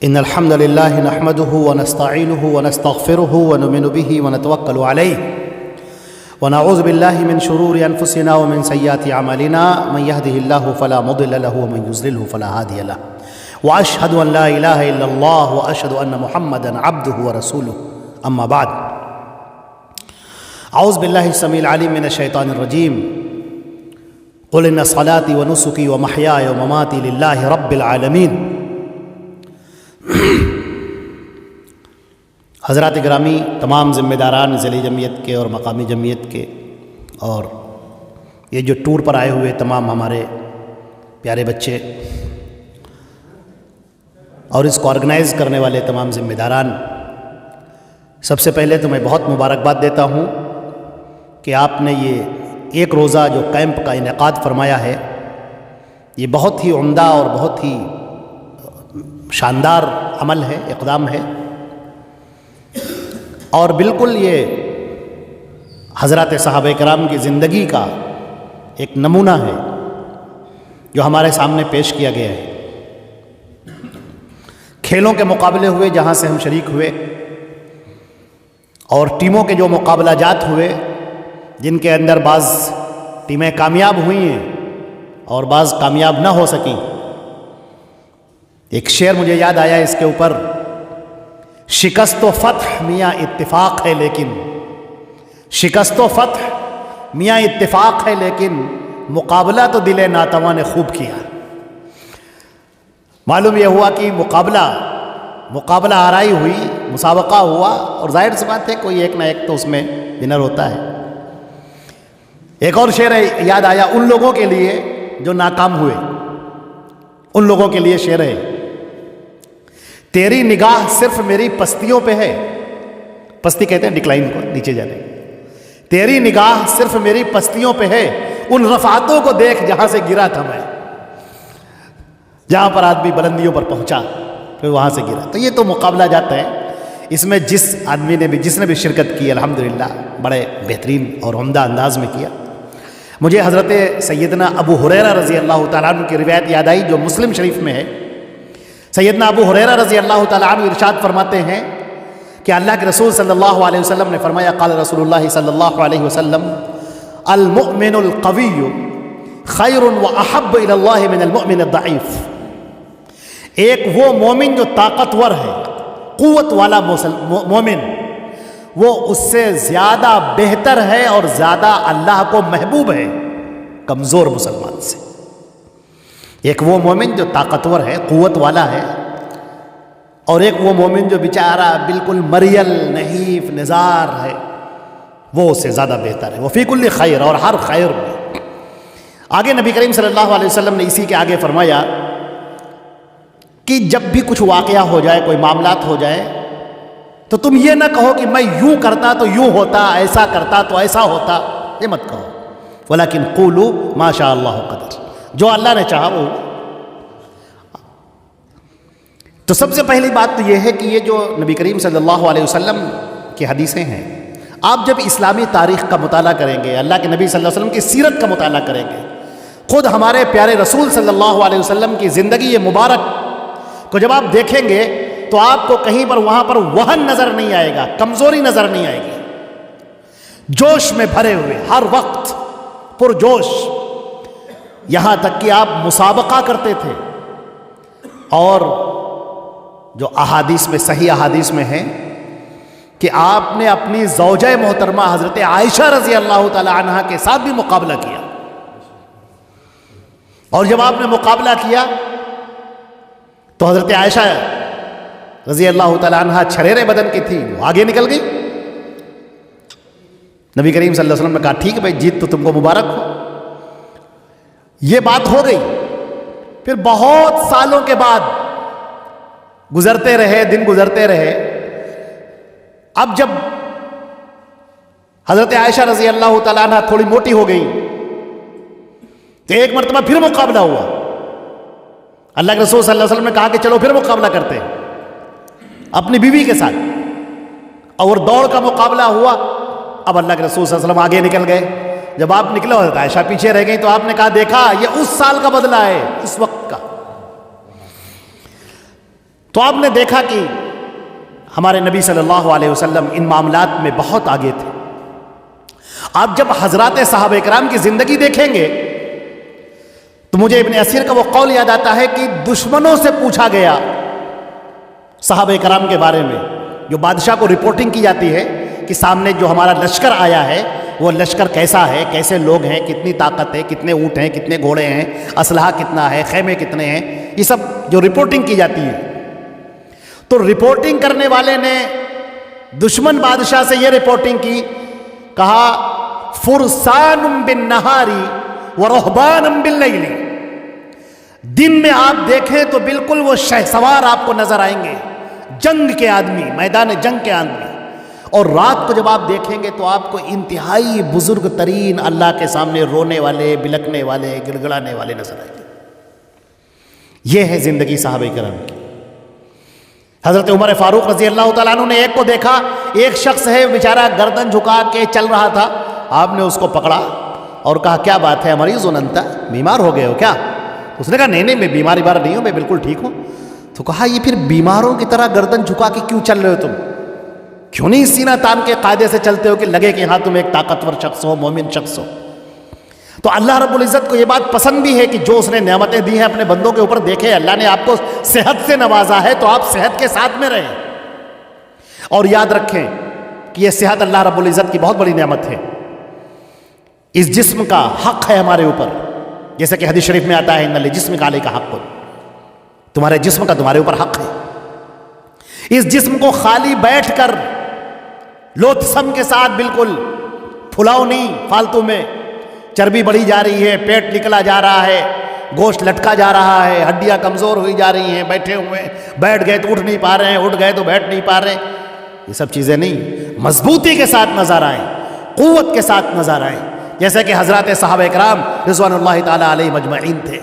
إن الحمد لله نحمده ونستعينه ونستغفره ونؤمن به ونتوكل عليه ونعوذ بالله من شرور أنفسنا ومن سيئات أعمالنا من يهده الله فلا مضل له ومن يضلل فلا هادي له وأشهد أن لا إله إلا الله وأشهد أن محمدا عبده ورسوله أما بعد أعوذ بالله السميع العليم من الشيطان الرجيم قل إن صلاتي ونسكي ومحياي ومماتي لله رب العالمين. حضرات گرامی، تمام ذمہ داران ضلعی جمعیت کے اور مقامی جمعیت کے، اور یہ جو ٹور پر آئے ہوئے تمام ہمارے پیارے بچے اور اس کو آرگنائز کرنے والے تمام ذمہ داران، سب سے پہلے تو میں بہت مبارکباد دیتا ہوں کہ آپ نے یہ ایک روزہ جو کیمپ کا انعقاد فرمایا ہے، یہ بہت ہی عمدہ اور بہت ہی شاندار عمل ہے، اقدام ہے، اور بالکل یہ حضرات صحابہ کرام کی زندگی کا ایک نمونہ ہے جو ہمارے سامنے پیش کیا گیا ہے. کھیلوں کے مقابلے ہوئے جہاں سے ہم شریک ہوئے، اور ٹیموں کے جو مقابلہ جات ہوئے جن کے اندر بعض ٹیمیں کامیاب ہوئی ہیں اور بعض کامیاب نہ ہو سکیں. ایک شعر مجھے یاد آیا اس کے اوپر، شکست و فتح میاں اتفاق ہے لیکن، شکست و فتح میاں اتفاق ہے لیکن مقابلہ تو دل ناتواں نے خوب کیا. معلوم یہ ہوا کہ مقابلہ آرائی ہوئی، مسابقہ ہوا، اور ظاہر سی بات ہے کوئی ایک نہ ایک تو اس میں ونر ہوتا ہے. ایک اور شعر یاد آیا ان لوگوں کے لیے جو ناکام ہوئے، ان لوگوں کے لیے شعر ہے، تیری نگاہ صرف میری پستیوں پہ ہے. پستی کہتے ہیں ڈکلائن کو، نیچے جانے. تیری نگاہ صرف میری پستیوں پہ ہے، ان رفعتوں کو دیکھ جہاں سے گرا تھا میں. جہاں پر آدمی بلندیوں پر پہنچا پھر وہاں سے گرا. تو یہ تو مقابلہ جاتا ہے، اس میں جس آدمی نے بھی، جس نے بھی شرکت کی، الحمدللہ بڑے بہترین اور عمدہ انداز میں کیا. مجھے حضرت سیدنا ابو ہریرہ رضی اللہ تعالیٰ عنہ کی روایت یاد آئی جو مسلم شریف میں ہے. سیدنا ابو ہریرہ رضی اللہ تعالیٰ عنہ ارشاد فرماتے ہیں کہ اللہ کے رسول صلی اللہ علیہ وسلم نے فرمایا، قال رسول اللہ صلی اللہ علیہ وسلم المؤمن القوی خیر واحب الی اللہ من المؤمن الضعیف. ایک وہ مومن جو طاقتور ہے، قوت والا مومن، وہ اس سے زیادہ بہتر ہے اور زیادہ اللہ کو محبوب ہے کمزور مسلمان سے. ایک وہ مومن جو طاقتور ہے، قوت والا ہے، اور ایک وہ مومن جو بیچارہ بالکل مریل نحیف نزار ہے، وہ اس سے زیادہ بہتر ہے. وہ فی کل خیر، اور ہر خیر میں. آگے نبی کریم صلی اللہ علیہ وسلم نے اسی کے آگے فرمایا کہ جب بھی کچھ واقعہ ہو جائے، کوئی معاملات ہو جائے، تو تم یہ نہ کہو کہ میں یوں کرتا تو یوں ہوتا، ایسا کرتا تو ایسا ہوتا. یہ مت کہو، ولیکن قولوا ما شاء اللہ قدر، جو اللہ نے چاہا وہ. تو سب سے پہلی بات تو یہ ہے کہ یہ جو نبی کریم صلی اللہ علیہ وسلم کی حدیثیں ہیں، آپ جب اسلامی تاریخ کا مطالعہ کریں گے، اللہ کے نبی صلی اللہ علیہ وسلم کی سیرت کا مطالعہ کریں گے، خود ہمارے پیارے رسول صلی اللہ علیہ وسلم کی زندگی مبارک کو جب آپ دیکھیں گے تو آپ کو کہیں پر وہاں پر وہن نظر نہیں آئے گا، کمزوری نظر نہیں آئے گی. جوش میں بھرے ہوئے، ہر وقت پرجوش، یہاں تک کہ آپ مسابقہ کرتے تھے. اور جو احادیث میں، صحیح احادیث میں ہے کہ آپ نے اپنی زوجہ محترمہ حضرت عائشہ رضی اللہ تعالی عنہا کے ساتھ بھی مقابلہ کیا. اور جب آپ نے مقابلہ کیا تو حضرت عائشہ رضی اللہ تعالی عنہا چھریرے بدن کی تھی، وہ آگے نکل گئی. نبی کریم صلی اللہ علیہ وسلم نے کہا ٹھیک ہے بھائی، جیت تو تم کو مبارک ہو. یہ بات ہو گئی. پھر بہت سالوں کے بعد گزرتے رہے، دن گزرتے رہے. اب جب حضرت عائشہ رضی اللہ تعالیٰ عنہ تھوڑی موٹی ہو گئی تو ایک مرتبہ پھر مقابلہ ہوا. اللہ کے رسول صلی اللہ علیہ وسلم نے کہا کہ چلو پھر مقابلہ کرتے ہیں اپنی بیوی کے ساتھ. اور دوڑ کا مقابلہ ہوا. اب اللہ کے رسول صلی اللہ علیہ وسلم آگے نکل گئے. جب آپ نکلے حضرت عائشہ پیچھے رہ گئی تو آپ نے کہا دیکھا یہ اس سال کا بدلہ ہے، اس وقت کا. تو آپ نے دیکھا کہ ہمارے نبی صلی اللہ علیہ وسلم ان معاملات میں بہت آگے تھے. آپ جب حضرات صحابہ کرام کی زندگی دیکھیں گے تو مجھے ابن اسیر کا وہ قول یاد آتا ہے کہ دشمنوں سے پوچھا گیا صحابہ کرام کے بارے میں. جو بادشاہ کو رپورٹنگ کی جاتی ہے کہ سامنے جو ہمارا لشکر آیا ہے وہ لشکر کیسا ہے, کیسے لوگ ہیں, کتنی طاقت ہے, کتنے اونٹ ہیں, کتنے گھوڑے ہیں, اسلحہ کتنا ہے, خیمے کتنے ہیں, یہ سب جو رپورٹنگ کی جاتی ہے. تو رپورٹنگ کرنے والے نے دشمن بادشاہ سے یہ رپورٹنگ کی, کہا فرسان بالنہاری ورہبان باللیل, دن میں آپ دیکھیں تو بالکل وہ شہسوار آپ کو نظر آئیں گے, جنگ کے آدمی, میدان جنگ کے آدمی, اور رات کو جب آپ دیکھیں گے تو آپ کو انتہائی بزرگ ترین اللہ کے سامنے رونے والے, بلکنے والے, گڑ گڑانے والے نظر آئیں گے. یہ ہے زندگی صحابہ کرام کی. حضرت عمر فاروق رضی اللہ تعالیٰ عنہ نے ایک کو دیکھا, ایک شخص ہے بیچارہ گردن جھکا کے چل رہا تھا, آپ نے اس کو پکڑا اور کہا کیا بات ہے مریض انت, بیمار ہو گئے ہو کیا؟ اس نے کہا نہیں میں بیمار نہیں ہوں, میں بالکل ٹھیک ہوں. تو کہا یہ پھر بیماروں کی طرح گردن جھکا کے کیوں چل رہے ہو تم, کیوں نہیں سینہ تان کے قاعدے سے چلتے ہو کہ لگے کہ ہاں تم ایک طاقتور شخص ہو, مومن شخص ہو. تو اللہ رب العزت کو یہ بات پسند بھی ہے کہ جو اس نے نعمتیں دی ہیں اپنے بندوں کے اوپر, دیکھے اللہ نے آپ کو صحت سے نوازا ہے تو آپ صحت کے ساتھ میں رہیں, اور یاد رکھیں کہ یہ صحت اللہ رب العزت کی بہت بڑی نعمت ہے. اس جسم کا حق ہے ہمارے اوپر, جیسے کہ حدیث شریف میں آتا ہے ان لجسم کا علیک حق, تمہارے جسم کا تمہارے اوپر حق ہے. اس جسم کو خالی بیٹھ کر لوتھسم کے ساتھ بالکل پھلاؤ نہیں, فالتو میں چربی بڑھی جا رہی ہے, پیٹ نکلا جا رہا ہے, گوشت لٹکا جا رہا ہے, ہڈیاں کمزور ہوئی جا رہی ہیں, بیٹھے ہوئے بیٹھ گئے تو اٹھ نہیں پا رہے ہیں, اٹھ گئے تو بیٹھ نہیں پا رہے, یہ سب چیزیں نہیں. مضبوطی کے ساتھ نظر آئیں, قوت کے ساتھ نظر آئیں, جیسے کہ حضرات صحابہ کرام رضوان اللہ تعالیٰ علیہ مجمعین تھے.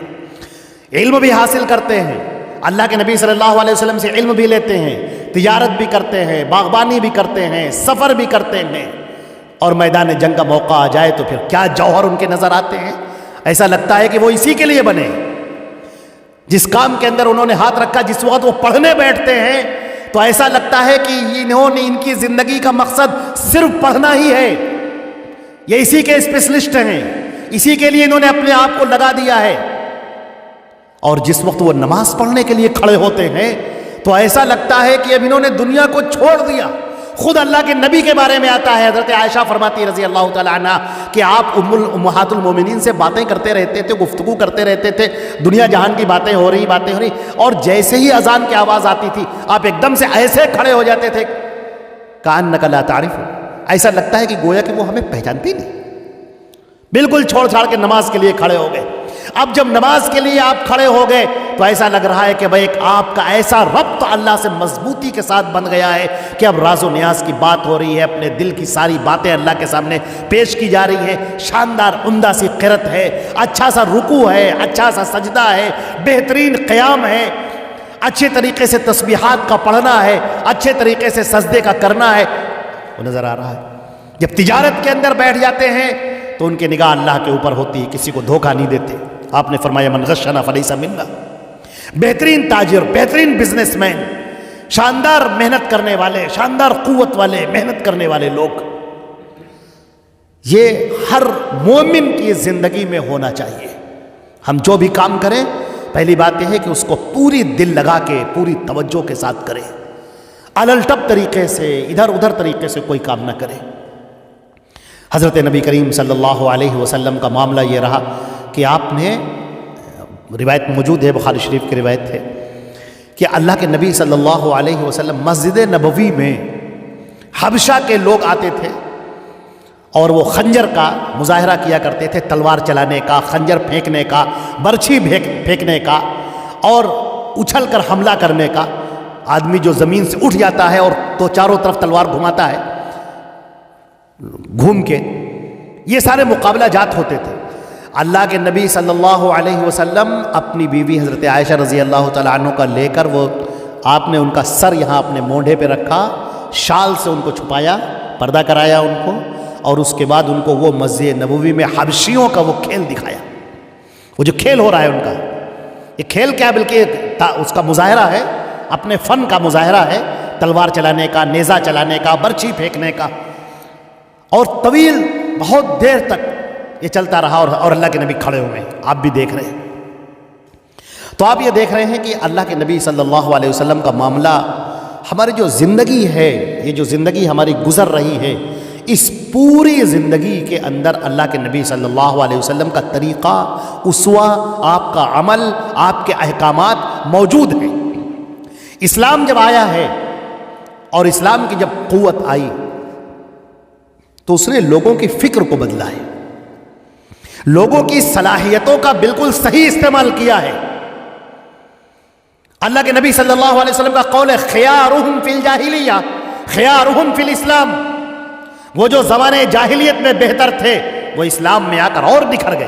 علم بھی حاصل کرتے ہیں, اللہ کے نبی صلی اللہ علیہ وسلم سے علم بھی لیتے ہیں, تجارت بھی کرتے ہیں, باغبانی بھی کرتے ہیں, سفر بھی کرتے ہیں, اور میدان جنگ کا موقع آ جائے تو پھر کیا جوہر ان کے نظر آتے ہیں. ایسا لگتا ہے کہ وہ اسی کے لیے بنے. جس کام کے اندر انہوں نے ہاتھ رکھا, جس وقت وہ پڑھنے بیٹھتے ہیں تو ایسا لگتا ہے کہ انہوں نے, ان کی زندگی کا مقصد صرف پڑھنا ہی ہے, یہ اسی کے اسپیشلسٹ ہیں, اسی کے لیے انہوں نے اپنے آپ کو لگا دیا ہے. اور جس وقت وہ نماز پڑھنے کے لیے کھڑے ہوتے ہیں تو ایسا لگتا ہے کہ اب انہوں نے دنیا کو چھوڑ دیا. خود اللہ کے نبی کے بارے میں آتا ہے, حضرت عائشہ فرماتی رضی اللہ تعالیٰ عنہ کہ آپ امہات المومنین سے باتیں کرتے رہتے تھے, گفتگو کرتے رہتے تھے, دنیا جہان کی باتیں ہو رہی, اور جیسے ہی اذان کی آواز آتی تھی آپ ایک دم سے ایسے کھڑے ہو جاتے تھے کأنک لا تعرف, ایسا لگتا ہے کہ گویا کہ وہ ہمیں پہچانتی نہیں. بالکل چھوڑ چھاڑ کے نماز کے لیے کھڑے ہو گئے. اب جب نماز کے لیے آپ کھڑے ہو گئے تو ایسا لگ رہا ہے کہ بھائی ایک آپ کا ایسا ربط اللہ سے مضبوطی کے ساتھ بن گیا ہے کہ اب راز و نیاز کی بات ہو رہی ہے, اپنے دل کی ساری باتیں اللہ کے سامنے پیش کی جا رہی ہیں. شاندار عمدہ سی قرت ہے, اچھا سا رکوع ہے, اچھا سا سجدہ ہے, بہترین قیام ہے, اچھے طریقے سے تسبیحات کا پڑھنا ہے, اچھے طریقے سے سجدے کا کرنا ہے, وہ نظر آ رہا ہے. جب تجارت کے اندر بیٹھ جاتے ہیں تو ان کی نگاہ اللہ کے اوپر ہوتی ہے, کسی کو دھوکہ نہیں دیتے. آپ نے فرمایا من غشنا فلیس منا. بہترین تاجر, بہترین بزنس مین, شاندار محنت کرنے والے, شاندار قوت والے, محنت کرنے والے لوگ, یہ ہر مومن کی زندگی میں ہونا چاہیے. ہم جو بھی کام کریں پہلی بات یہ ہے کہ اس کو پوری دل لگا کے, پوری توجہ کے ساتھ کریں, الٹپ طریقے سے, ادھر ادھر طریقے سے کوئی کام نہ کریں. حضرت نبی کریم صلی اللہ علیہ وسلم کا معاملہ یہ رہا کہ آپ نے, روایت موجود ہے, بخاری شریف کی روایت ہے کہ اللہ کے نبی صلی اللہ علیہ وسلم مسجد نبوی میں حبشہ کے لوگ آتے تھے اور وہ خنجر کا مظاہرہ کیا کرتے تھے, تلوار چلانے کا, خنجر پھینکنے کا, برچھی پھینکنے کا, اور اچھل کر حملہ کرنے کا. آدمی جو زمین سے اٹھ جاتا ہے اور تو چاروں طرف تلوار گھماتا ہے گھوم کے, یہ سارے مقابلہ جات ہوتے تھے. اللہ کے نبی صلی اللہ علیہ وسلم اپنی بیوی حضرت عائشہ رضی اللہ تعالیٰ عنہ کا لے کر, وہ آپ نے ان کا سر یہاں اپنے مونڈھے پہ رکھا, شال سے ان کو چھپایا, پردہ کرایا ان کو, اور اس کے بعد ان کو وہ مسجد نبوی میں حبشیوں کا وہ کھیل دکھایا. وہ جو کھیل ہو رہا ہے ان کا, یہ کھیل کیا بلکہ اس کا مظاہرہ ہے. اپنے فن کا مظاہرہ ہے، تلوار چلانے کا، نیزہ چلانے کا، برچھی پھینکنے کا، اور طویل بہت دیر تک یہ چلتا رہا، اور اللہ کے نبی کھڑے ہوئے ہیں، آپ بھی دیکھ رہے ہیں۔ تو آپ یہ دیکھ رہے ہیں کہ اللہ کے نبی صلی اللہ علیہ وسلم کا معاملہ، ہماری جو زندگی ہے، یہ جو زندگی ہماری گزر رہی ہے، اس پوری زندگی کے اندر اللہ کے نبی صلی اللہ علیہ وسلم کا طریقہ، اسوہ، آپ کا عمل، آپ کے احکامات موجود ہیں۔ اسلام جب آیا ہے اور اسلام کی جب قوت آئی تو اس نے لوگوں کی فکر کو بدلا ہے، لوگوں کی صلاحیتوں کا بالکل صحیح استعمال کیا ہے۔ اللہ کے نبی صلی اللہ علیہ وسلم کا قول ہے، خیارہم فی الجاہلیہ خیارہم فی الاسلام، وہ جو زمانے جاہلیت میں بہتر تھے وہ اسلام میں آ کر اور نکھر گئے۔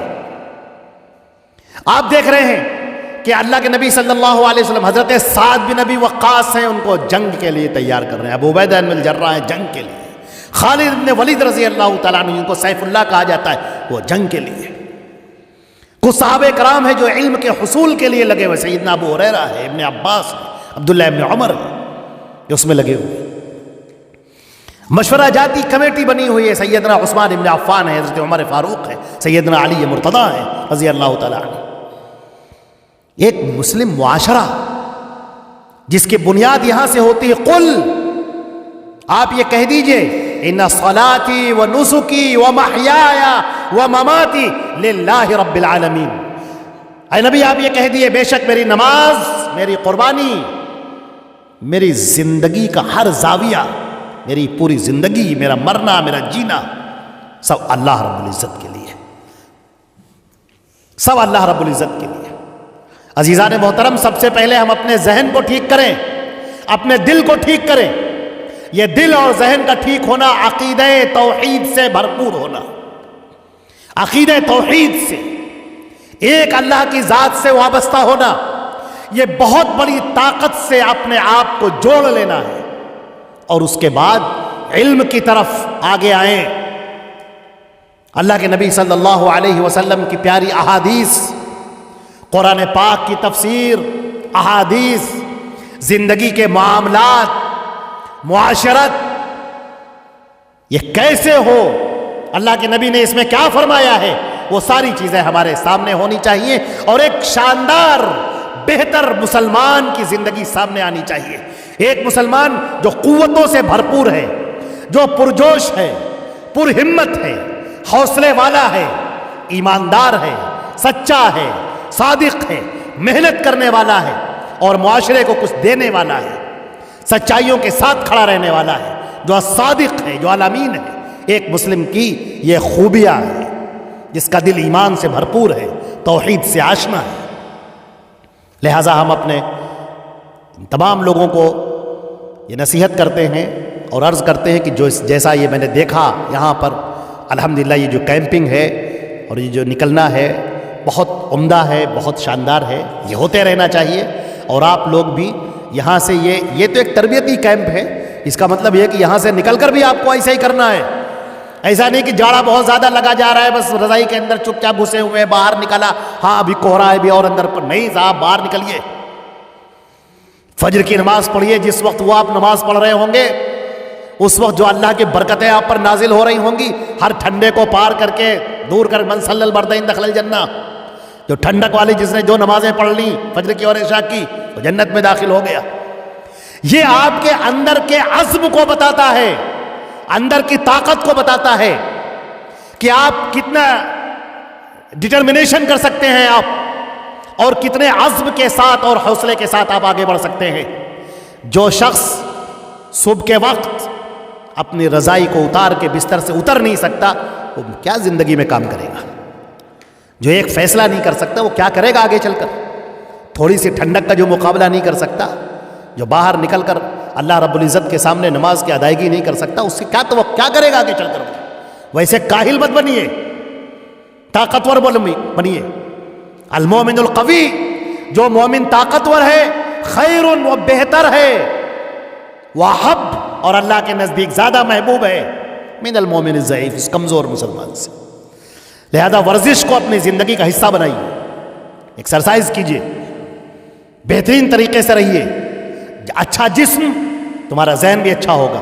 آپ دیکھ رہے ہیں کہ اللہ کے نبی صلی اللہ علیہ وسلم حضرت سعد بن ابی وقاص ہیں، ان کو جنگ کے لیے تیار کر رہے ہیں، ابو عبیدہ بن الجراح ہیں جنگ کے لیے، خالد بن ولید رضی اللہ تعالیٰ عنہ، ان کو سیف اللہ کہا جاتا ہے، وہ جنگ کے لیے۔ کچھ صحابہ کرام ہیں جو علم کے حصول کے لیے لگے ہوئے، سیدنا ابو ہریرہ ہے، ابن عباس ہے، عبداللہ ابن عمر ہے، جو اس میں لگے ہوئے۔ مشورہ جاتی کمیٹی بنی ہوئی ہے، سیدنا عثمان ابن عفان ہے، حضرت عمر فاروق ہے، سیدنا علی مرتضی ہے رضی اللہ تعالیٰ عنہ۔ ایک مسلم معاشرہ جس کی بنیاد یہاں سے ہوتی ہے، قل، آپ یہ کہہ دیجئے، ان صلاتی و نسکی و محیایا و مماتی للہ رب العالمین، اے نبی آپ یہ کہہ دیئے، بے شک میری نماز، میری قربانی، میری زندگی کا ہر زاویہ، میری پوری زندگی، میرا مرنا، میرا جینا، سب اللہ رب العزت کے لیے، سب اللہ رب العزت کے لیے۔ عزیزان محترم، سب سے پہلے ہم اپنے ذہن کو ٹھیک کریں، اپنے دل کو ٹھیک کریں۔ یہ دل اور ذہن کا ٹھیک ہونا عقیدہ توحید سے بھرپور ہونا، عقیدہ توحید سے، ایک اللہ کی ذات سے وابستہ ہونا، یہ بہت بڑی طاقت سے اپنے آپ کو جوڑ لینا ہے، اور اس کے بعد علم کی طرف آگے آئیں۔ اللہ کے نبی صلی اللہ علیہ وسلم کی پیاری احادیث، قرآن پاک کی تفسیر، احادیث، زندگی کے معاملات، معاشرت، یہ کیسے ہو، اللہ کے نبی نے اس میں کیا فرمایا ہے، وہ ساری چیزیں ہمارے سامنے ہونی چاہیے، اور ایک شاندار بہتر مسلمان کی زندگی سامنے آنی چاہیے۔ ایک مسلمان جو قوتوں سے بھرپور ہے، جو پرجوش ہے، پر ہمت ہے، حوصلے والا ہے، ایماندار ہے، سچا ہے، صادق ہے، محنت کرنے والا ہے، اور معاشرے کو کچھ دینے والا ہے، سچائیوں کے ساتھ کھڑا رہنے والا ہے، جو صادق ہے، جو الامین ہے۔ ایک مسلم کی یہ خوبیاں ہیں، جس کا دل ایمان سے بھرپور ہے، توحید سے آشنا ہے۔ لہٰذا ہم اپنے تمام لوگوں کو یہ نصیحت کرتے ہیں اور عرض کرتے ہیں کہ جیسا یہ میں نے دیکھا یہاں پر الحمدللہ، یہ جو کیمپنگ ہے اور یہ جو نکلنا ہے بہت عمدہ ہے، بہت شاندار ہے، یہ ہوتے رہنا چاہیے۔ اور آپ لوگ بھی یہاں سے یہ تو ایک تربیتی کیمپ ہے، اس کا مطلب یہ ہے کہ یہاں سے نکل کر بھی آپ کو ایسا ہی کرنا ہے۔ ایسا نہیں کہ جاڑا بہت زیادہ لگا جا رہا ہے، بس رضائی کے اندر چپ چاپ گھسے ہوئے، باہر نکلا، ہاں ابھی کوہرا ہے بھی اور اندر پر نہیں، صاحب باہر نکلیے، فجر کی نماز پڑھیے۔ جس وقت وہ آپ نماز پڑھ رہے ہوں گے، اس وقت جو اللہ کی برکتیں آپ پر نازل ہو رہی ہوں گی، ہر ٹھنڈے کو پار کر کے دور کر، من صلی البردین دخل الجنہ، جو ٹھنڈک والی جس نے جو نمازیں پڑھ لی فجر کی اور عشاء کی، وہ جنت میں داخل ہو گیا۔ یہ آپ کے اندر کے عزم کو بتاتا ہے، اندر کی طاقت کو بتاتا ہے کہ آپ کتنا ڈٹرمنیشن کر سکتے ہیں آپ، اور کتنے عزم کے ساتھ اور حوصلے کے ساتھ آپ آگے بڑھ سکتے ہیں۔ جو شخص صبح کے وقت اپنی رضائی کو اتار کے بستر سے اتر نہیں سکتا، وہ کیا زندگی میں کام کرے گا؟ جو ایک فیصلہ نہیں کر سکتا، وہ کیا کرے گا آگے چل کر؟ تھوڑی سی ٹھنڈک کا جو مقابلہ نہیں کر سکتا، جو باہر نکل کر اللہ رب العزت کے سامنے نماز کی ادائیگی نہیں کر سکتا، اس سے کیا کرے گا آگے چل کر؟ ویسے کاہل مت بنیے، طاقتور بنیے۔ المومن القوی، جو مومن طاقتور ہے، خیر، وہ بہتر ہے، واحب، اور اللہ کے نزدیک زیادہ محبوب ہے، من المومن الضعیف، اس کمزور مسلمان سے۔ لہذا ورزش کو اپنی زندگی کا حصہ بنائیے، ایکسرسائز کیجیے، بہترین طریقے سے رہیے، اچھا جسم تمہارا ذہن بھی اچھا ہوگا.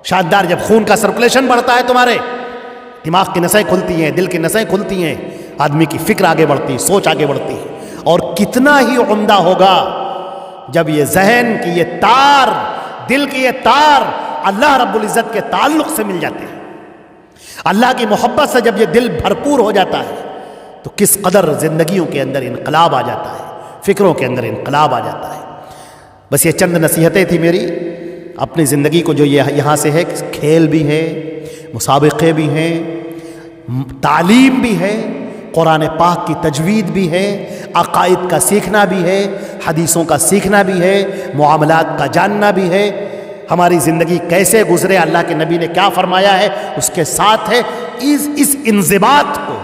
شاندار. جب خون کا سرکولیشن بڑھتا ہے تمہارے دماغ کی نسیں کھلتی ہیں, دل کی نسیں کھلتی ہیں, آدمی کی فکر آگے بڑھتی ہے, سوچ آگے بڑھتی ہے. اور کتنا ہی عمدہ ہوگا جب یہ ذہن کی یہ تار, دل کی یہ تار اللہ رب العزت کے تعلق سے مل جاتے ہیں. اللہ کی محبت سے جب یہ دل بھرپور ہو جاتا ہے تو کس قدر زندگیوں کے اندر انقلاب آ جاتا ہے, فکروں کے اندر انقلاب آ جاتا ہے. بس یہ چند نصیحتیں تھی میری اپنی زندگی کو جو یہاں سے ہے. کھیل بھی ہے, مسابقے بھی ہیں, تعلیم بھی ہے, قرآن پاک کی تجوید بھی ہے, عقائد کا سیکھنا بھی ہے, حدیثوں کا سیکھنا بھی ہے, معاملات کا جاننا بھی ہے, ہماری زندگی کیسے گزرے, اللہ کے نبی نے کیا فرمایا ہے اس کے ساتھ ہے. اس انضباط کو,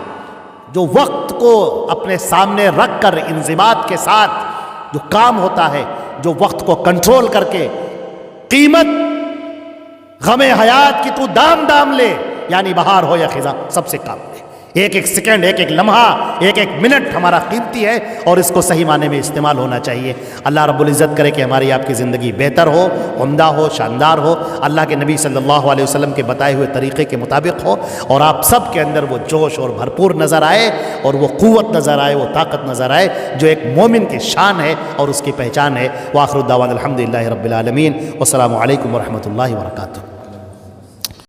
جو وقت کو اپنے سامنے رکھ کر انضباط کے ساتھ جو کام ہوتا ہے, جو وقت کو کنٹرول کر کے قیمت غم حیات کی تو دام لے, یعنی بہار ہو یا خزاں سب سے کام لے. ایک ایک سیکنڈ, ایک ایک لمحہ, ایک ایک منٹ ہمارا قیمتی ہے اور اس کو صحیح معنی میں استعمال ہونا چاہیے. اللہ رب العزت کرے کہ ہماری آپ کی زندگی بہتر ہو, عمدہ ہو, شاندار ہو, اللہ کے نبی صلی اللہ علیہ وسلم کے بتائے ہوئے طریقے کے مطابق ہو, اور آپ سب کے اندر وہ جوش اور بھرپور نظر آئے, اور وہ قوت نظر آئے, وہ طاقت نظر آئے جو ایک مومن کی شان ہے اور اس کی پہچان ہے. وآخر الدعوانا الحمدللہ رب العالمین, والسلام علیکم ورحمۃ اللہ وبرکاتہ.